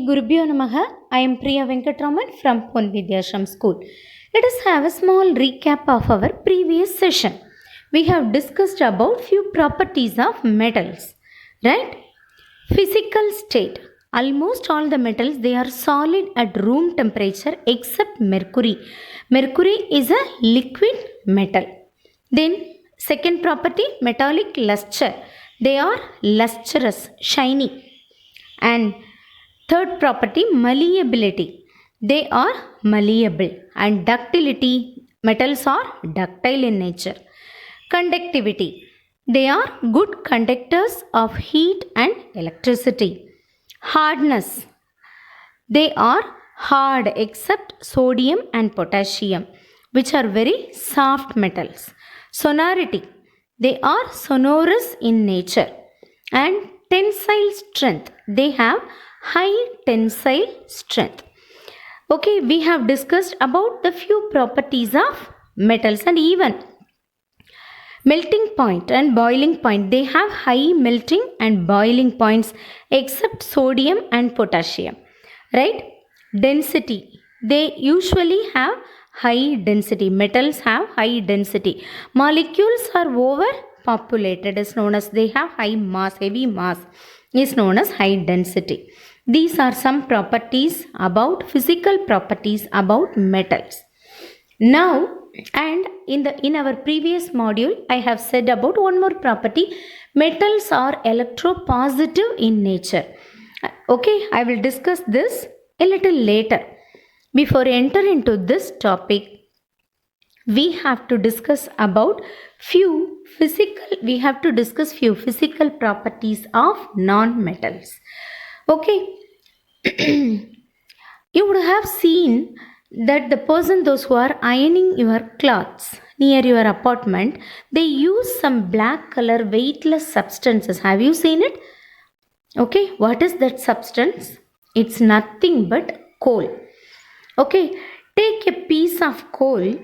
Gurubhyo Namaha. I am Priya Venkatraman from Pon Vidyashram School. Let us have a small recap of our previous session. We have discussed about few properties of metals, right? Physical state. Almost all the metals, they are solid at room temperature except mercury. Mercury is a liquid metal. Then second property, metallic luster. They are lustrous, shiny. And third property, malleability. They are malleable. And ductility, metals are ductile in nature. Conductivity. They are good conductors of heat and electricity. Hardness. They are hard except sodium and potassium, which are very soft metals. Sonority. They are sonorous in nature. And tensile strength. They have high tensile strength. Okay, we have discussed about the few properties of metals and even melting point and boiling point. They have high melting and boiling points except sodium and potassium. Right? Density. They usually have high density. Metals have high density. Molecules are overpopulated is known as they have high mass, heavy mass is known as high density. These are some properties about physical properties about metals. Now, and in our previous module, I have said about one more property. Metals are electropositive in nature. Okay, I will discuss this a little later. Before enter into this topic, we have to discuss about few physical properties of non-metals. Okay, you would have seen that those who are ironing your clothes near your apartment, they use some black color weightless substances. Have you seen it? Okay, what is that substance? It's nothing but coal. Okay, take a piece of coal,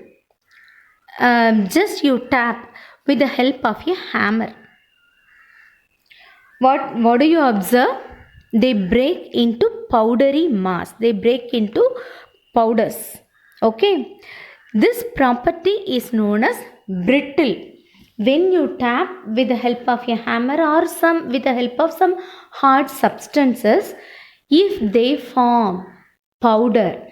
just you tap with the help of a hammer. What do you observe? They break into powdery mass. They break into powders. Okay. This property is known as brittle. When you tap with the help of a hammer or with the help of some hard substances, if they form powder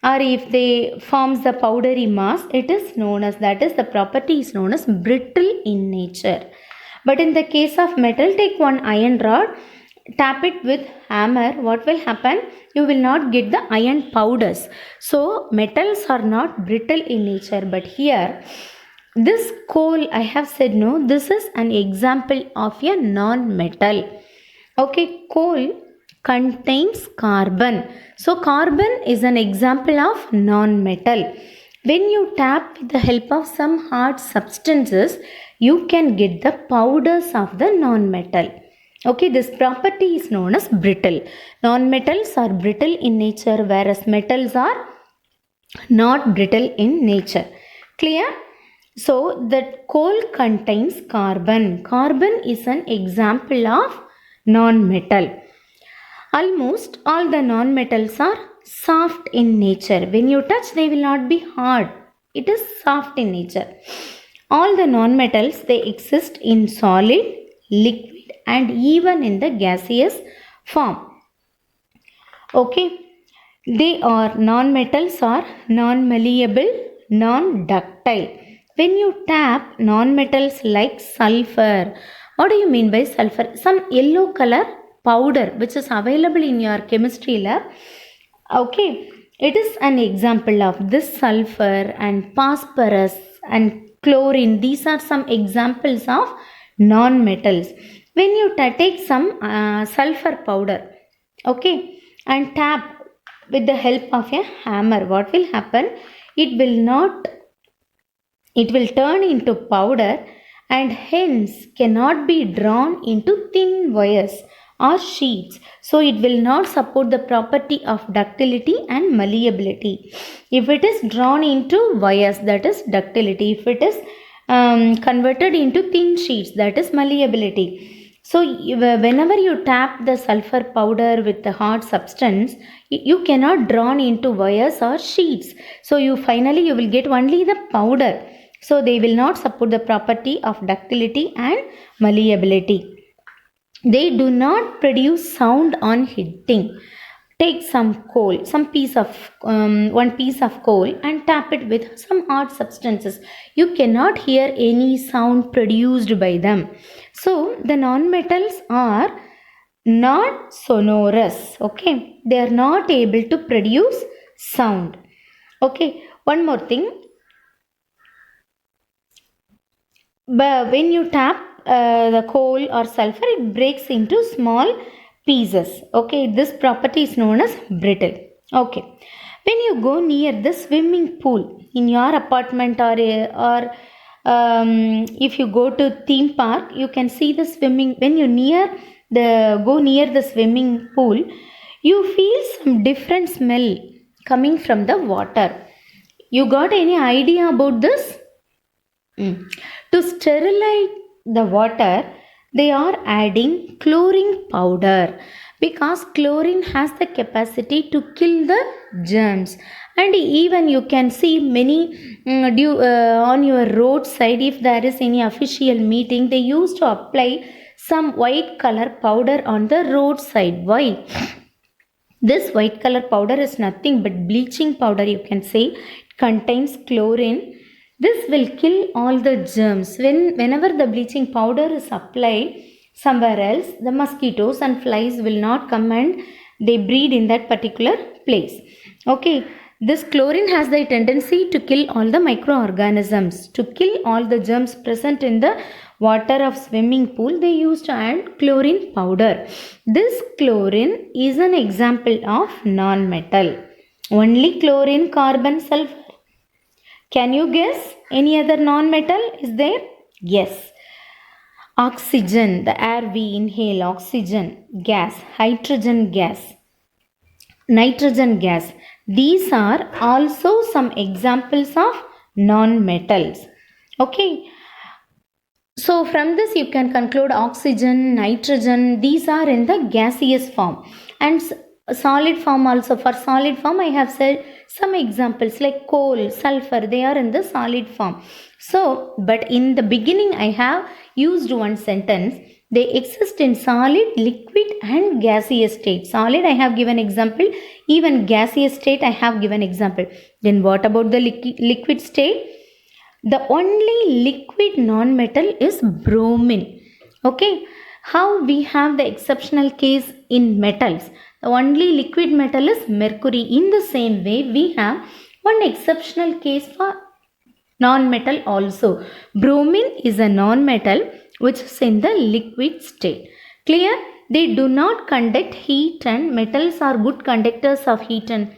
or if they forms the powdery mass, the property is known as brittle in nature. But in the case of metal, take one iron rod, tap it with hammer, what will happen? You will not get the iron powders. So metals are not brittle in nature. But here, this coal, I have said no, this is an example of a non-metal. Okay, coal contains carbon. So carbon is an example of non-metal. When you tap with the help of some hard substances, you can get the powders of the non-metal. Okay, this property is known as brittle. Non-metals are brittle in nature, whereas metals are not brittle in nature. Clear? So, that coal contains carbon. Carbon is an example of non-metal. Almost all the non-metals are soft in nature. When you touch, they will not be hard. It is soft in nature. All the non-metals, they exist in solid, liquid, and even in the gaseous form. Okay, they are non-metals are non-malleable, non-ductile. When you tap non-metals like sulfur, what do you mean by sulfur? Some yellow color powder which is available in your chemistry lab. Okay, it is an example of this sulfur and phosphorus and chlorine. These are some examples of non-metals. When you take some sulfur powder, okay, and tap with the help of a hammer, what will happen? It will turn into powder and hence cannot be drawn into thin wires or sheets. So it will not support the property of ductility and malleability. If it is drawn into wires, that is ductility. If it is converted into thin sheets, that is malleability. So whenever you tap the sulfur powder with the hard substance, you cannot drawn into wires or sheets. So you finally you will get only the powder. So they will not support the property of ductility and malleability. They do not produce sound on hitting. Take some coal, one piece of coal, and tap it with some hard substances. You cannot hear any sound produced by them. So the non-metals are not sonorous. Okay, they are not able to produce sound. Okay, one more thing. But when you tap the coal or sulfur, it breaks into small pieces. Okay, this property is known as brittle. Okay, when you go near the swimming pool in your apartment, or if you go to theme park, you can see the swimming. When you go near the swimming pool, you feel some different smell coming from the water. You got any idea about this? To sterilize the water, they are adding chlorine powder, because chlorine has the capacity to kill the germs. And even you can see many on your roadside, if there is any official meeting, they used to apply some white color powder on the roadside. Why? This white color powder is nothing but bleaching powder, you can say. It contains chlorine. This will kill all the germs. Whenever the bleaching powder is applied somewhere else, the mosquitoes and flies will not come and they breed in that particular place. Okay, this chlorine has the tendency to kill all the microorganisms, to kill all the germs present in the water of swimming pool. They used to add chlorine powder. This chlorine is an example of non-metal. Only chlorine, carbon, sulfur. Can you guess any other non-metal is there? Yes. Oxygen, the air we inhale, oxygen gas, hydrogen gas, nitrogen gas. These are also some examples of non-metals. Okay. So from this you can conclude oxygen, nitrogen, these are in the gaseous form, and solid form also. For solid form I have said some examples like coal, sulfur, they are in the solid form. So but in the beginning I have used one sentence, they exist in solid, liquid and gaseous state. Solid I have given example, even gaseous state I have given example. Then what about the liquid state? The only liquid non-metal is bromine. Okay, how we have the exceptional case in metals, the only liquid metal is mercury. In the same way we have one exceptional case for non-metal also. Bromine is a non-metal which is in the liquid state. Clear? They do not conduct heat, and metals are good conductors of heat and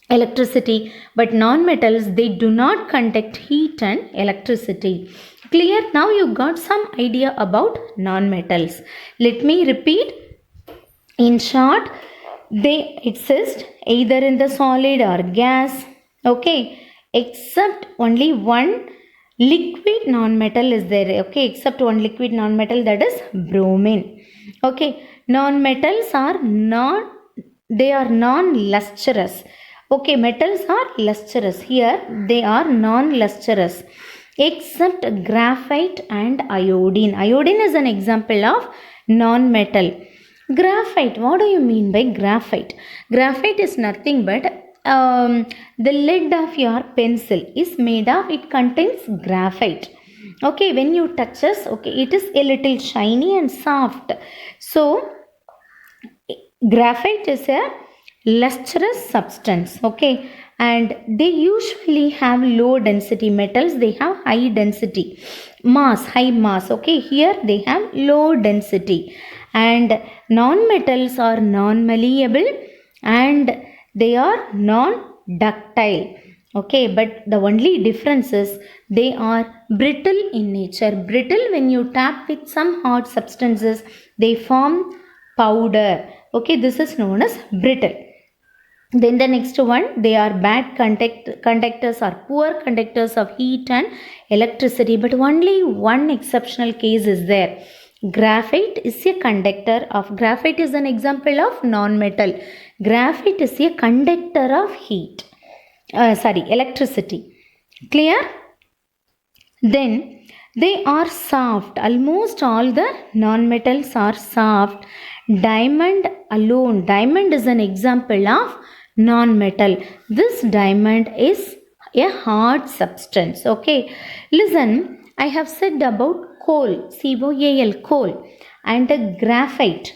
electricity, but non-metals, they do not conduct heat and electricity. Clear? Now you got some idea about non-metals. Let me repeat. In short, they exist either in the solid or gas. Okay, except only one liquid non-metal is there. Okay, except one liquid non-metal, that is bromine. Okay, non-metals are non-lustrous. Okay, metals are lustrous. Here they are non-lustrous except graphite and iodine. Iodine is an example of non-metal. Graphite, what do you mean by graphite? Graphite is nothing but the lead of your pencil is made of, it contains graphite. Okay, when you touch this, okay, it is a little shiny and soft. So graphite is a lustrous substance. Okay, and they usually have low density. Metals, they have high density, high mass. Okay, here they have low density. And non-metals are non-malleable and they are non-ductile. Okay, but the only difference is they are brittle in nature. Brittle, when you tap with some hard substances, they form powder. Okay, this is known as brittle. Then the next one, they are bad conductors or poor conductors of heat and electricity, but only one exceptional case is there. Graphite is a conductor of, graphite is an example of non-metal. Graphite is a conductor of heat. Electricity. Clear? Then they are soft. Almost all the non-metals are soft. Diamond alone. Diamond is an example of non-metal. This diamond is a hard substance. Okay. Listen, I have said about coal. C-O-A-L, coal. And graphite.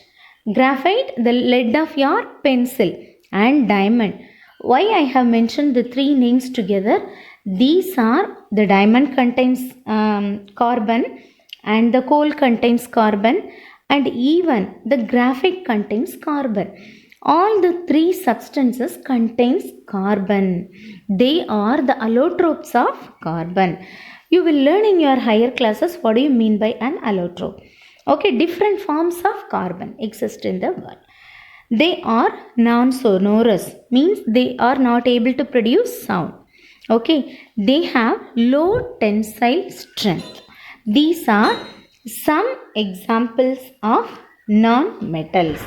Graphite, the lead of your pencil. And diamond. Why I have mentioned the three names together? These are, the diamond contains carbon, and the coal contains carbon, and even the graphite contains carbon. All the three substances contains carbon. They are the allotropes of carbon. You will learn in your higher classes what do you mean by an allotrope. Okay, different forms of carbon exist in the world. They are non-sonorous, means they are not able to produce sound. Okay, they have low tensile strength. These are some examples of non-metals.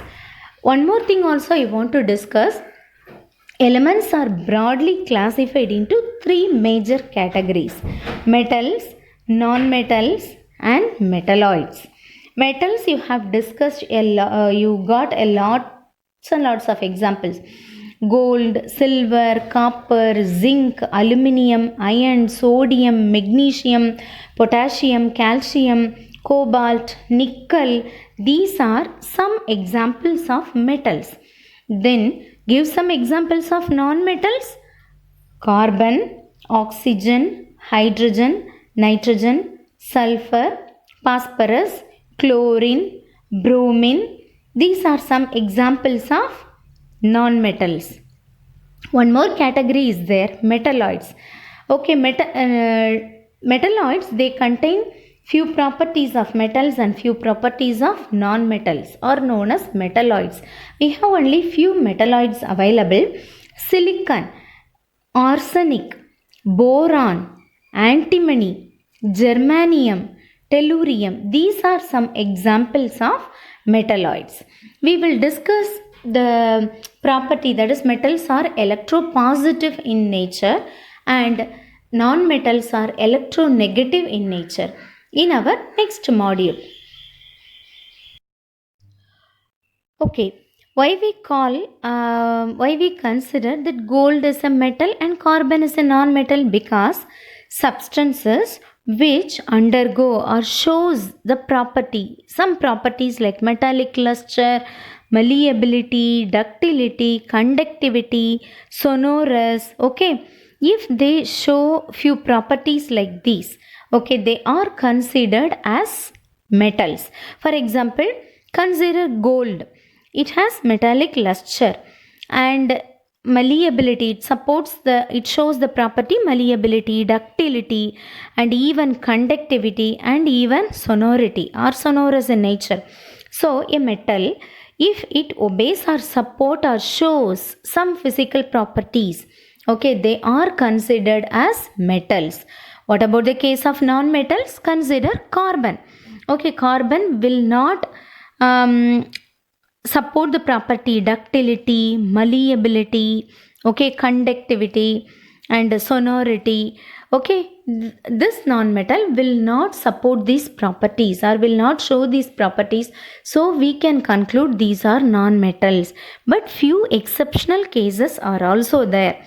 One more thing also I want to discuss. Elements are broadly classified into three major categories: metals, non-metals, and metalloids. Metals you have discussed you got a lots and lots of examples: gold, silver, copper, zinc, aluminium, iron, sodium, magnesium, potassium, calcium, cobalt, nickel. These are some examples of metals. Then give some examples of non-metals: carbon, oxygen, hydrogen, nitrogen, sulfur, phosphorus, chlorine, bromine. These are some examples of non-metals. One more category is there, metalloids. Okay, metalloids, they contain few properties of metals and few properties of non-metals, are known as metalloids. We have only few metalloids available: silicon, arsenic, boron, antimony, germanium, tellurium. These are some examples of metalloids. We will discuss the property, that is, metals are electropositive in nature and non-metals are electronegative in nature, in our next module. Okay, why we consider that gold is a metal and carbon is a non-metal? Because substances which undergo or shows the property, some properties like metallic luster, malleability, ductility, conductivity, sonorous, okay, if they show few properties like these, okay, they are considered as metals. For example, consider gold. It has metallic luster and malleability. It shows the property malleability, ductility, and even conductivity, and even sonority, or sonorous in nature. So a metal, if it obeys or support or shows some physical properties, okay, they are considered as metals. What about the case of non-metals? Consider carbon. Okay, carbon will not support the property ductility, malleability, okay, conductivity, and sonority. Okay, this non-metal will not support these properties or will not show these properties, so we can conclude these are non-metals. But few exceptional cases are also there.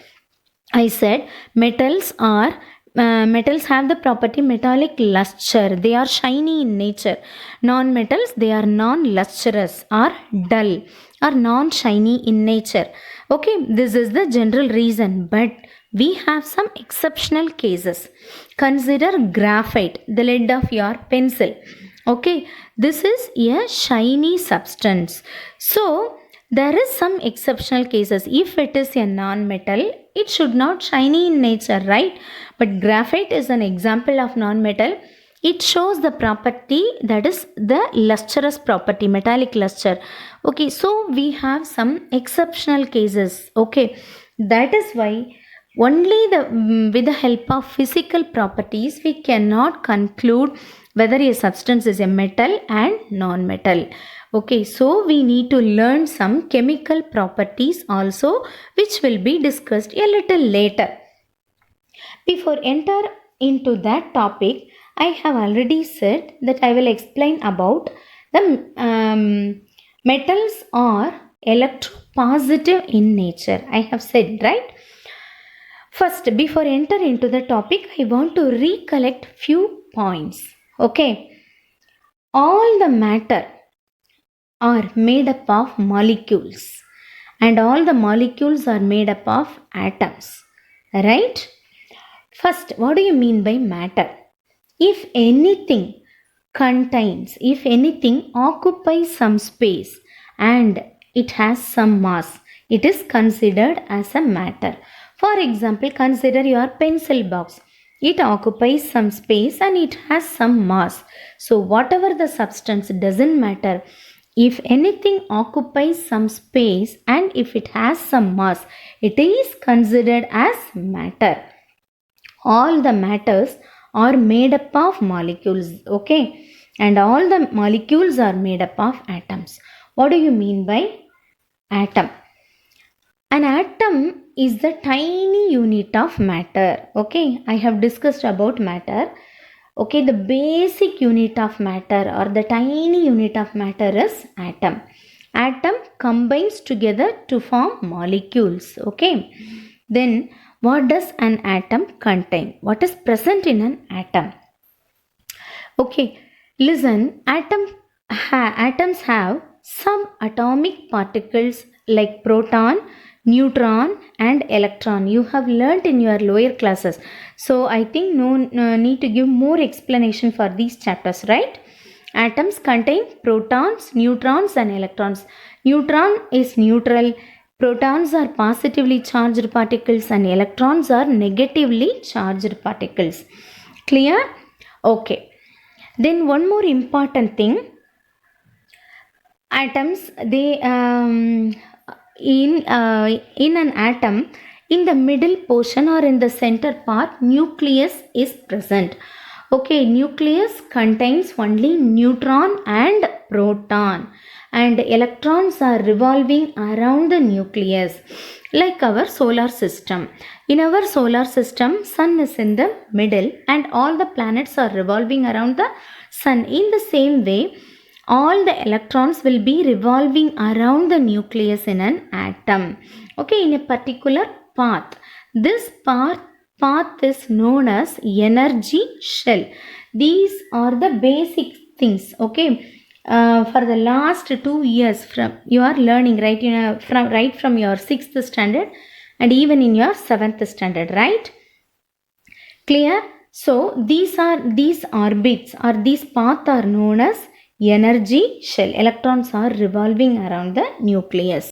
I said metals have the property metallic luster. They are shiny in nature. Non-metals, they are non-lustrous or dull or non-shiny in nature. Okay, this is the general reason, but we have some exceptional cases. Consider graphite, the lead of your pencil. Okay, this is a shiny substance. So there is some exceptional cases. If it is a non-metal, it should not shiny in nature, right? But graphite is an example of non-metal. It shows the property, that is the lustrous property, metallic luster. Okay, so we have some exceptional cases. Okay, that is why only with the help of physical properties we cannot conclude whether a substance is a metal and non-metal. Okay, so we need to learn some chemical properties also, which will be discussed a little later. Before enter into that topic, I have already said that I will explain about the metals are electropositive in nature. I have said, right? First, before enter into the topic, I want to recollect few points. Okay, all the matter are made up of molecules, and all the molecules are made up of atoms, right? First, what do you mean by matter? If anything if anything occupies some space and it has some mass, it is considered as a matter. For example, consider your pencil box. It occupies some space and it has some mass. So whatever the substance, doesn't matter. If anything occupies some space and if it has some mass, it is considered as matter. All the matters are made up of molecules, okay, and all the molecules are made up of atoms. What do you mean by atom? An atom is the tiny unit of matter. Okay, I have discussed about matter. Okay, the basic unit of matter or the tiny unit of matter is atom. Atom combines together to form molecules. Okay, then what does an atom contain? What is present in an atom? Okay, listen, atoms have some atomic particles like proton, neutron and electron. You have learnt in your lower classes. So I think no need to give more explanation for these chapters, right? Atoms contain protons, neutrons and electrons. Neutron is neutral. Protons are positively charged particles and electrons are negatively charged particles. Clear? Okay. Then one more important thing. Atoms, they in an atom, in the middle portion or in the center part, nucleus is present. Okay, nucleus contains only neutron and proton, and electrons are revolving around the nucleus, like our solar system. In our solar system, sun is in the middle and all the planets are revolving around the sun. In the same way, all the electrons will be revolving around the nucleus in an atom. Okay, in a particular path. This path is known as energy shell. These are the basic things. Okay, for the last 2 years you are learning, right, from your 6th standard and even in your 7th standard, right? Clear? So these orbits or these paths are known as energy shell. Electrons are revolving around the nucleus.